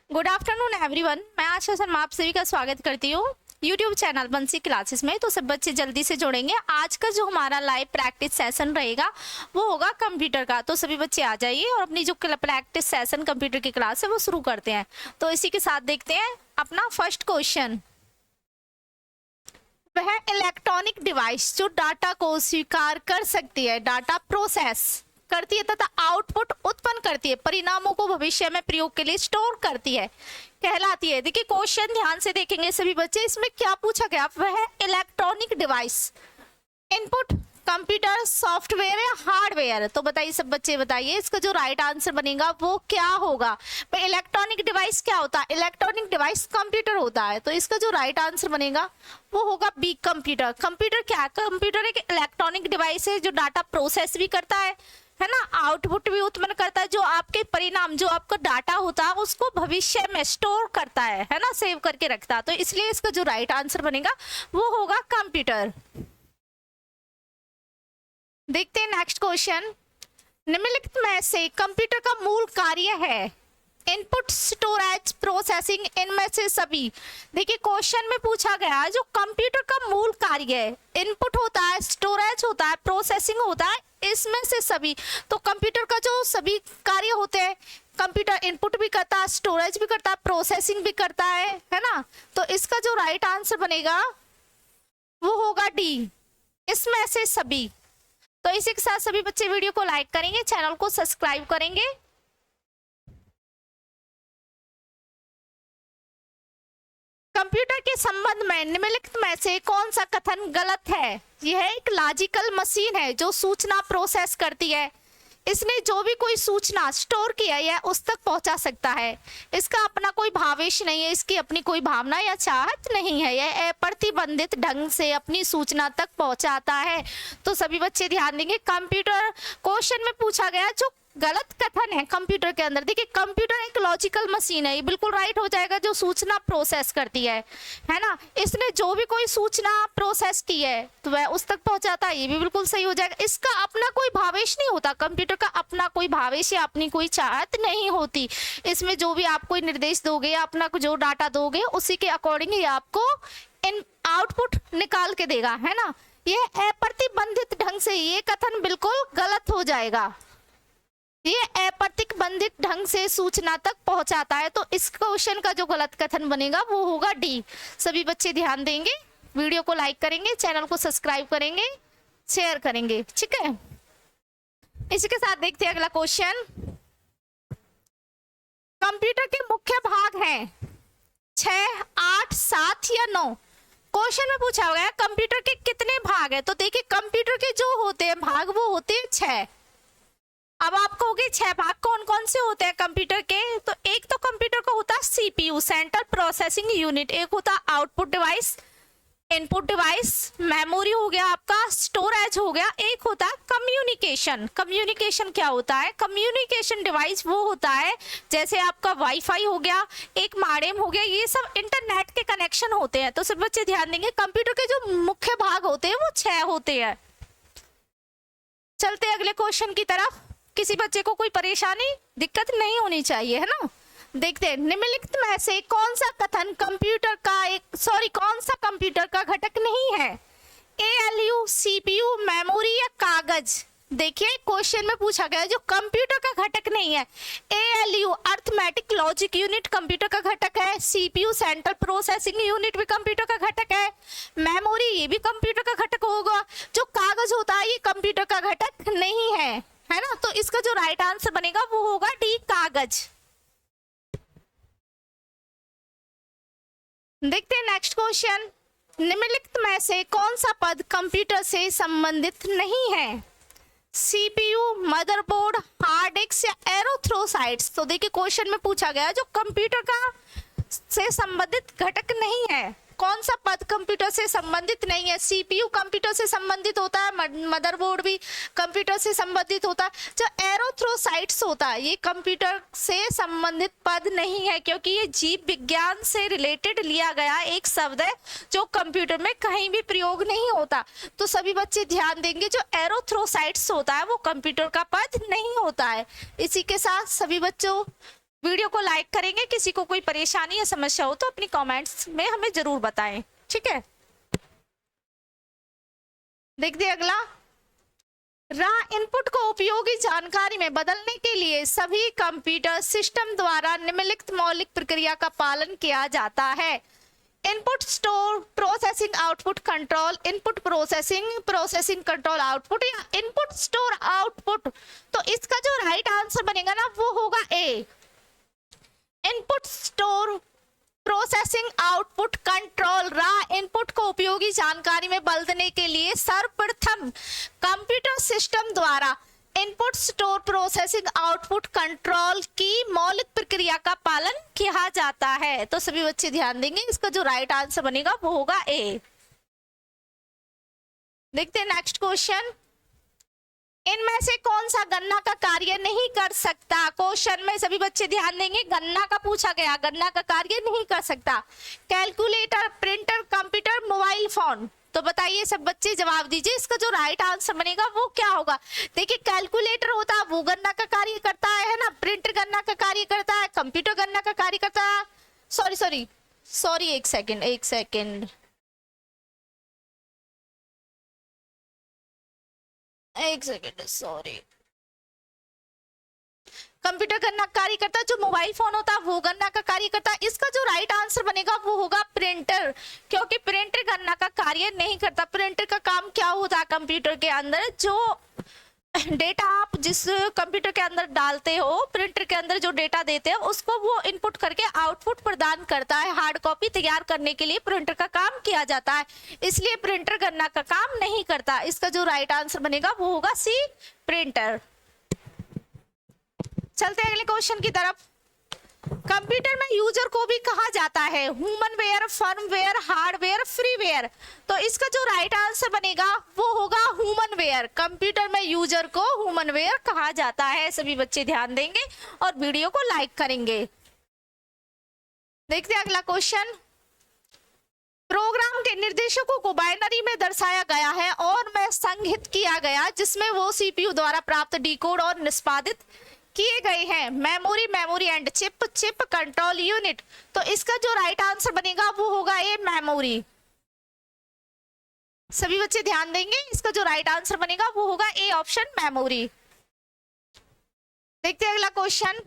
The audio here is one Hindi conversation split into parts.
Good afternoon everyone. मैं आशा शर्मा आप सभी का स्वागत करती हूँ यूट्यूब चैनल बंसी क्लासेस में। तो सब बच्चे जल्दी से जुड़ेंगे। आज का जो हमारा लाइव प्रैक्टिस सेशन रहेगा वो होगा कंप्यूटर का। तो सभी बच्चे आ जाइए और अपनी जो प्रैक्टिस सेशन कंप्यूटर की क्लास है वो शुरू करते हैं। तो इसी के साथ देखते हैं अपना फर्स्ट क्वेश्चन। वह इलेक्ट्रॉनिक डिवाइस जो डाटा को स्वीकार कर सकती है, डाटा प्रोसेस करती है तथा आउटपुट उत्पन्न करती है, परिणामों को भविष्य में प्रयोग के लिए स्टोर करती है, कहलाती है। देखिए क्वेश्चन ध्यान से देखेंगे सभी बच्चे। इसमें क्या पूछा गया? वह electronic device, input computer, software या हार्डवेयर। तो बताइए सब बच्चे, बताइए इसका जो राइट आंसर बनेगा वो क्या होगा। भाई इलेक्ट्रॉनिक डिवाइस क्या होता है? इलेक्ट्रॉनिक डिवाइस कंप्यूटर होता है। तो इसका जो राइट आंसर बनेगा वो होगा बी, कंप्यूटर। कंप्यूटर क्या है? कंप्यूटर एक इलेक्ट्रॉनिक डिवाइस है जो डाटा प्रोसेस भी करता है ना, आउटपुट भी उत्पन्न करता है, जो आपके परिणाम, जो आपका डाटा होता है उसको भविष्य में स्टोर करता है ना, सेव करके रखता है। तो इसलिए इसका जो राइट आंसर बनेगा वो होगा कंप्यूटर। देखते हैं नेक्स्ट क्वेश्चन। निम्नलिखित में से कंप्यूटर का मूल कार्य है? इनपुट, स्टोरेज, प्रोसेसिंग, इनमें से सभी। देखिए क्वेश्चन में पूछा गया है जो कंप्यूटर का मूल कार्य है, इनपुट होता है, स्टोरेज होता है, प्रोसेसिंग होता है, इसमें से सभी। तो कंप्यूटर का जो सभी कार्य होते हैं, कंप्यूटर इनपुट भी करता है, स्टोरेज भी करता है, प्रोसेसिंग भी करता है ना। तो इसका जो राइट आंसर बनेगा वो होगा डी, इसमें से सभी। तो इसी के साथ सभी बच्चे वीडियो को लाइक करेंगे, चैनल को सब्सक्राइब करेंगे। कंप्यूटर के संबंध में निम्नलिखित में से कौन सा कथन गलत है? यह एक लॉजिकल मशीन है जो सूचना प्रोसेस करती है। इसने जो भी कोई सूचना स्टोर किया है उस तक पहुंचा सकता है। इसका अपना कोई भावेश नहीं है, इसकी अपनी कोई भावना या चाहत नहीं है। यह अप्रतिबंधित ढंग से अपनी सूचना तक पहुंचाता है। तो सभी बच्चे ध्यान देंगे, कंप्यूटर क्वेश्चन में पूछा गया जो गलत कथन है कंप्यूटर के अंदर। देखिए कंप्यूटर एक लॉजिकल मशीन है, ये बिल्कुल राइट हो जाएगा, जो सूचना प्रोसेस करती है ना। इसने जो भी कोई सूचना प्रोसेस की है तो वह उस तक पहुंचाता है, ये भी बिल्कुल सही हो जाएगा। इसका अपना कोई भावेश नहीं होता, कंप्यूटर का अपना कोई भावेश या अपनी कोई चाहत नहीं होती। इसमें जो भी आप कोई निर्देश दोगे या अपना जो डाटा दोगे उसी के अकॉर्डिंग ये आपको इन आउटपुट निकाल के देगा, है ना। ये अप्रतिबंधित ढंग से, ये कथन बिल्कुल गलत हो जाएगा। ये अप्रतिबंधित ढंग से सूचना तक पहुंचाता है। तो इस क्वेश्चन का जो गलत कथन बनेगा वो होगा डी। सभी बच्चे ध्यान देंगे, वीडियो को लाइक करेंगे, चैनल को सब्सक्राइब करेंगे, शेयर करेंगे, ठीक है। इसी के साथ देखते हैं अगला क्वेश्चन। कंप्यूटर के मुख्य भाग हैं 6, 8, 7 या 9। क्वेश्चन में पूछा गया कंप्यूटर के कितने भाग है? तो देखिए कंप्यूटर के जो होते हैं भाग वो होते हैं 6। अब आप कहोगे 6 भाग कौन कौन से होते हैं कंप्यूटर के? तो एक तो कंप्यूटर का होता है सीपीयू, सेंट्रल प्रोसेसिंग यूनिट, एक होता है output device, input device, memory हो गया आपका, स्टोरेज हो गया, एक होता है कम्युनिकेशन। कम्युनिकेशन क्या होता है? कम्युनिकेशन डिवाइस वो होता है जैसे आपका वाईफाई हो गया, एक मॉडेम हो गया, ये सब इंटरनेट के कनेक्शन होते हैं। तो सब बच्चे ध्यान देंगे, कंप्यूटर के जो मुख्य भाग होते हैं वो 6 होते हैं। चलते अगले क्वेश्चन की तरफ। किसी बच्चे को कोई परेशानी, दिक्कत नहीं होनी चाहिए, है ना। देखते हैं निम्नलिखित में से कौन सा कथन कंप्यूटर का कौन सा कंप्यूटर का घटक नहीं है? एएलयू, सीपीयू, मेमोरी या कागज। देखिए क्वेश्चन में पूछा गया जो कंप्यूटर का घटक नहीं है। ALU arithmetic logic unit computer का घटक है, सीपीयू सेंट्रल प्रोसेसिंग यूनिट भी कंप्यूटर का घटक है, मेमोरी ये भी कंप्यूटर का घटक होगा, जो कागज होता है ये कंप्यूटर का घटक नहीं है ना। तो इसका जो राइट आंसर बनेगा वो होगा डी, कागज। देखते हैं नेक्स्ट क्वेश्चन। निम्नलिखित में से कौन सा पद कंप्यूटर से संबंधित नहीं है? सीपीयू, मदरबोर्ड, हार्ड डिस्क या एरोथ्रोसाइट्स। तो देखिए क्वेश्चन में पूछा गया जो कंप्यूटर का से संबंधित घटक नहीं है, कौन सा पद कंप्यूटर से संबंधित नहीं है? सीपीयू कंप्यूटर से संबंधित होता है, मदरबोर्ड भी कंप्यूटर से संबंधित होता है, जो एरोथ्रोसाइट्स होता है ये कंप्यूटर से संबंधित पद नहीं है, क्योंकि ये जीव विज्ञान से रिलेटेड लिया गया एक शब्द है जो कंप्यूटर में कहीं भी प्रयोग नहीं होता। तो सभी बच्चे ध्यान देंगे, जो एरोथ्रोसाइट्स होता है वो कंप्यूटर का पद नहीं होता है। इसी के साथ सभी बच्चों वीडियो को लाइक करेंगे। किसी को कोई परेशानी या समस्या हो तो अपनी कमेंट्स में हमें जरूर बताएं, ठीक है। देखते अगला, इनपुट को उपयोगी जानकारी में बदलने के लिए सभी कंप्यूटर सिस्टम द्वारा निम्नलिखित मौलिक प्रक्रिया का पालन किया जाता है। Input, store, processing, output, control. Input, processing control, output या इनपुट, स्टोर, आउटपुट। तो इसका जो राइट आंसर बनेगा ना वो होगा A, input, store, processing, output, control. Input को उपयोगी जानकारी में बदलने के लिए सर्वप्रथम कंप्यूटर सिस्टम द्वारा input, store, processing, output, control की मौलिक प्रक्रिया का पालन किया जाता है। तो सभी बच्चे ध्यान देंगे, इसका जो राइट आंसर बनेगा वो होगा ए। देखते हैं नेक्स्ट क्वेश्चन, इनमें से कौन सा गणना का कार्य नहीं कर सकता। क्वेश्चन में सभी बच्चे ध्यान देंगे, गणना का पूछा गया, गणना का कार्य नहीं कर सकता। Calculator, printer, computer, mobile phone. तो बताइए सब बच्चे, जवाब दीजिए, इसका जो राइट आंसर बनेगा वो क्या होगा। देखिए कैलकुलेटर होता है वो गणना का कार्य करता है ना, प्रिंटर गणना का कार्य करता है, कंप्यूटर गणना का कार्य करता है। सॉरी एक सेकंड सॉरी, कंप्यूटर गणना कार्य करता है, जो मोबाइल फोन होता है वो गणना का कार्य करता है। इसका जो राइट आंसर बनेगा वो होगा प्रिंटर, क्योंकि प्रिंटर गणना का कार्य नहीं करता। प्रिंटर का काम क्या होता है, कंप्यूटर के अंदर जो डेटा आप जिस कंप्यूटर के अंदर डालते हो, प्रिंटर के अंदर जो डेटा देते हो उसको वो इनपुट करके आउटपुट प्रदान करता है। हार्ड कॉपी तैयार करने के लिए प्रिंटर का काम किया जाता है, इसलिए प्रिंटर गणना का काम नहीं करता। इसका जो राइट आंसर बनेगा वो होगा सी, प्रिंटर। चलते हैं अगले क्वेश्चन की तरफ। कंप्यूटर में यूजर को भी कहा जाता है ह्यूमनवेयर, फर्मवेयर, हार्डवेयर, फ्रीवेयर। तो इसका जो राइट आंसर बनेगा वो होगा ह्यूमनवेयर। कंप्यूटर में यूजर को ह्यूमनवेयर कहा जाता है। सभी बच्चे ध्यान देंगे और वीडियो को लाइक करेंगे। देखते हैं अगला क्वेश्चन, प्रोग्राम के निर्देशकों को बाइनरी में दर्शाया गया है और में संग्रहित किया गया, जिसमें वो सीपीयू द्वारा प्राप्त डिकोड और निष्पादित किए गए हैं। Memory and chip control unit. तो इसका जो राइट आंसर बनेगा वो होगा ए, मेमोरी। सभी बच्चे ध्यान देंगे, इसका जो राइट आंसर बनेगा वो होगा ए, ऑप्शन, मेमोरी। देखते हैं अगला क्वेश्चन,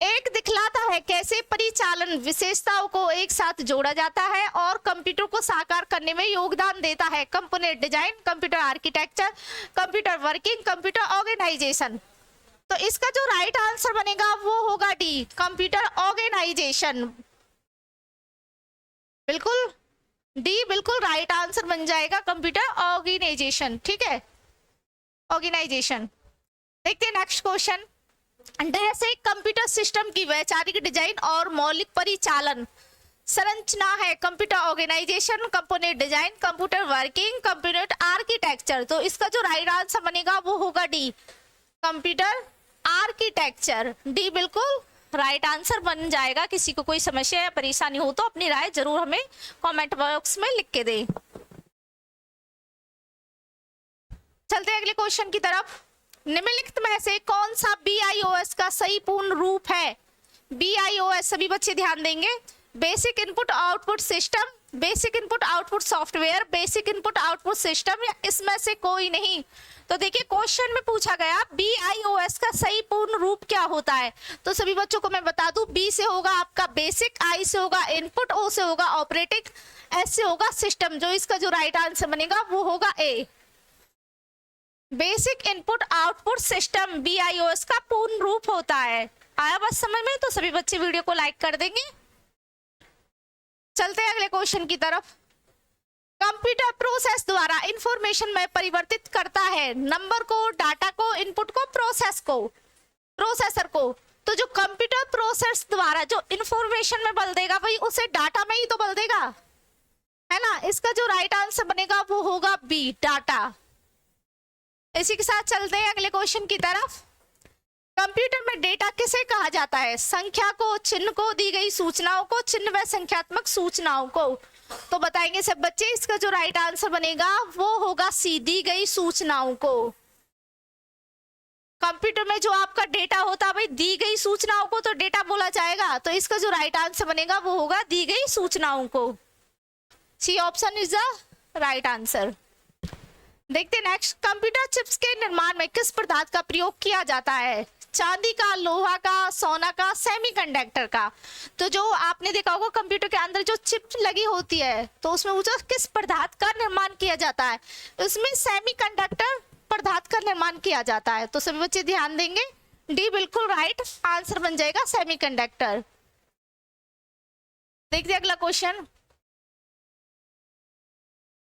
एक दिखलाता है कैसे परिचालन विशेषताओं को एक साथ जोड़ा जाता है और कंप्यूटर को साकार करने में योगदान देता है। Component design, computer architecture, computer working, computer organisation. तो इसका जो राइट आंसर बनेगा वो होगा डी, कंप्यूटर ऑर्गेनाइजेशन। बिल्कुल डी, बिल्कुल राइट आंसर बन जाएगा कंप्यूटर ऑर्गेनाइजेशन, ठीक है, ऑर्गेनाइजेशन। देखते हैं नेक्स्ट क्वेश्चन, डैश एक कंप्यूटर सिस्टम की वैचारिक डिजाइन और मौलिक परिचालन संरचना है। Computer organisation, component design, computer working, computer architecture. तो इसका जो राइट आंसर बनेगा वो होगा डी, कंप्यूटर आर्किटेक्चर। डी बिल्कुल राइट आंसर बन जाएगा। किसी को कोई समस्या या परेशानी हो तो अपनी राय जरूर हमें कमेंट बॉक्स में लिख के दें। चलते हैं अगले क्वेश्चन की तरफ, निम्नलिखित में से कौन सा BIOS का सही पूर्ण रूप है। BIOS, सभी बच्चे ध्यान देंगे, basic input output system, basic input output software, basic input output system, या इसमें से कोई नहीं। तो देखिए क्वेश्चन में पूछा गया BIOS का सही पूर्ण रूप क्या होता है। तो सभी बच्चों को मैं बता दूं, B से होगा आपका बेसिक, I से होगा इनपुट, O से होगा ऑपरेटिंग, S से होगा सिस्टम। जो इसका जो राइट आंसर बनेगा वो होगा A, basic input output system BIOS का पूर्ण रूप होता है। आया बात समझ में? तो सभी बच्चे वीडियो को लाइक कर देंगे। चलते हैं अगले क्वेश्चन की तरफ, कंप्यूटर प्रोसेस द्वारा इंफॉर्मेशन में परिवर्तित करता है नंबर को, डाटा को, इनपुट को, प्रोसेसर को। तो जो कंप्यूटर प्रोसेस द्वारा जो इंफॉर्मेशन में बदल देगा वही उसे डाटा में ही तो बदल देगा, है ना। इसका जो राइट आंसर बनेगा वो होगा बी, डाटा। इसी के साथ चलते हैं अगले क्वेश्चन की तरफ, कंप्यूटर में डेटा किसे कहा जाता है। संख्या को, चिन्ह को, दी गई सूचनाओं को, चिन्ह व संख्यात्मक सूचनाओं को। तो बताएंगे सब बच्चे, इसका जो राइट आंसर बनेगा वो होगा सी, दी गई सूचनाओं को। कंप्यूटर में जो आपका डेटा होता है भाई, दी गई सूचनाओं को तो डेटा बोला जाएगा, तो इसका जो राइट आंसर बनेगा वो होगा दी गई सूचनाओं को। C option is the right answer. देखते नेक्स्ट, कंप्यूटर चिप्स के निर्माण में किस पदार्थ का प्रयोग किया जाता है? चांदी का, लोहा का, सोना का, सेमीकंडक्टर का। तो जो आपने देखा होगा कंप्यूटर के अंदर जो चिप लगी होती है तो उसमें वो किस पदार्थ का निर्माण किया जाता है? उसमें सेमीकंडक्टर पदार्थ का निर्माण किया जाता है। तो सभी बच्चे ध्यान देंगे, डी बिल्कुल राइट आंसर बन जाएगा सेमीकंडक्टर। देखते अगला क्वेश्चन,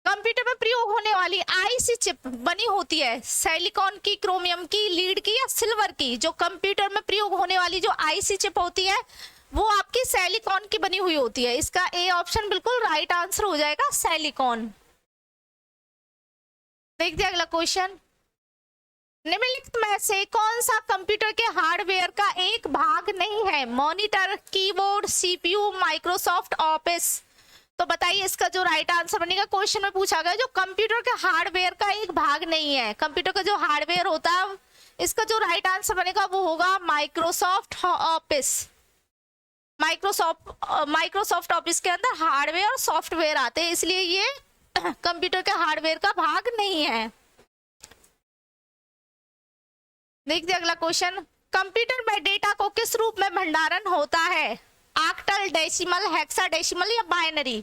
कंप्यूटर में प्रयोग होने वाली आईसी चिप बनी होती है सिलिकॉन की, क्रोमियम की, लीड की या सिल्वर की? जो कंप्यूटर में प्रयोग होने वाली जो आईसी चिप होती है वो आपकी सिलिकॉन की बनी हुई होती है। इसका ए ऑप्शन बिल्कुल राइट आंसर हो जाएगा, सिलिकॉन। देखते अगला क्वेश्चन, निम्नलिखित में से कौन सा कंप्यूटर के हार्डवेयर का एक भाग नहीं है? Monitor, keyboard, CPU, Microsoft office. तो बताइए इसका जो राइट आंसर बनेगा। क्वेश्चन में पूछा गया जो कंप्यूटर के हार्डवेयर का एक भाग नहीं है, कंप्यूटर का जो हार्डवेयर होता है, इसका जो राइट आंसर बनेगा वो होगा माइक्रोसॉफ्ट ऑफिस। माइक्रोसॉफ्ट ऑफिस के अंदर हार्डवेयर और सॉफ्टवेयर आते हैं, इसलिए ये कंप्यूटर के हार्डवेयर का भाग नहीं है। देखते अगला क्वेश्चन, कंप्यूटर में डेटा को किस रूप में भंडारण होता है? ऑक्टल, डेसिमल, हेक्साडेसिमल या बाइनरी?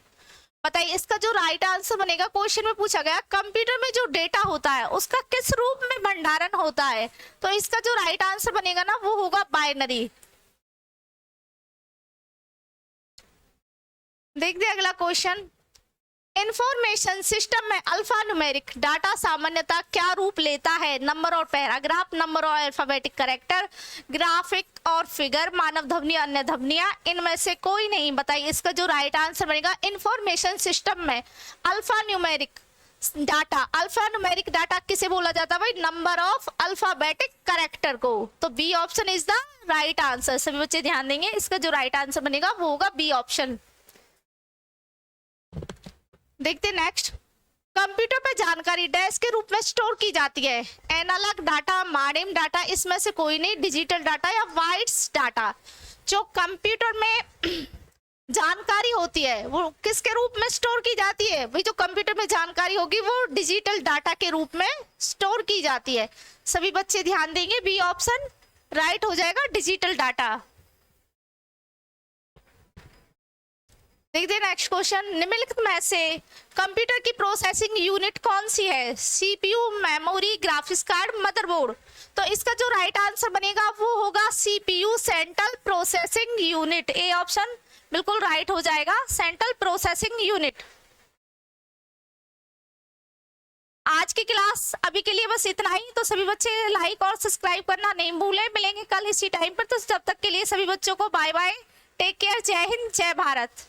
बताइए इसका जो राइट आंसर बनेगा। क्वेश्चन में पूछा गया कंप्यूटर में जो डेटा होता है उसका किस रूप में भंडारण होता है, तो इसका जो राइट आंसर बनेगा ना वो होगा बाइनरी। देखते अगला क्वेश्चन, इंफॉर्मेशन सिस्टम में अल्फा न्यूमेरिक डाटा सामान्यतः क्या रूप लेता है? नंबर और पैराग्राफ, नंबर और अल्फाबेटिक कैरेक्टर, ग्राफिक और फिगर, मानव ध्वनि, अन्य ध्वनियां, इनमें से कोई नहीं। बताइए इसका जो राइट आंसर बनेगा। इंफॉर्मेशन सिस्टम में अल्फा न्यूमेरिक डाटा किसे बोला जाता है भाई? नंबर ऑफ अल्फाबेटिक कैरेक्टर को। तो B option is the right answer. सभी बच्चे ध्यान देंगे, इसका जो राइट आंसर बनेगा वो होगा बी ऑप्शन। देखते नेक्स्ट, कंप्यूटर पे जानकारी डैश के रूप में स्टोर की जाती है? एनालॉग डाटा, मॉडेम डाटा, इसमें से कोई नहीं, डिजिटल डाटा या बाइट्स डाटा। जो कंप्यूटर में जानकारी होती है वो किसके रूप में स्टोर की जाती है? भाई जो कंप्यूटर में जानकारी होगी वो डिजिटल डाटा के रूप में स्टोर की जाती है। सभी बच्चे ध्यान देंगे, बी ऑप्शन राइट हो जाएगा, डिजिटल डाटा। देखते नेक्स्ट क्वेश्चन, निम्नलिखित में से कंप्यूटर की प्रोसेसिंग यूनिट कौन सी है? CPU, memory, graphics card, motherboard. तो इसका जो राइट आंसर बनेगा वो होगा CPU, central processing unit. A option बिल्कुल राइट हो जाएगा, सेंट्रल प्रोसेसिंग यूनिट। आज की क्लास अभी के लिए बस इतना ही। तो सभी बच्चे लाइक और सब्सक्राइब करना नहीं भूलें। मिलेंगे कल इसी टाइम पर, तो जब तक के लिए सभी बच्चों को बाय बाय, टेक केयर, जय हिंद, जय भारत।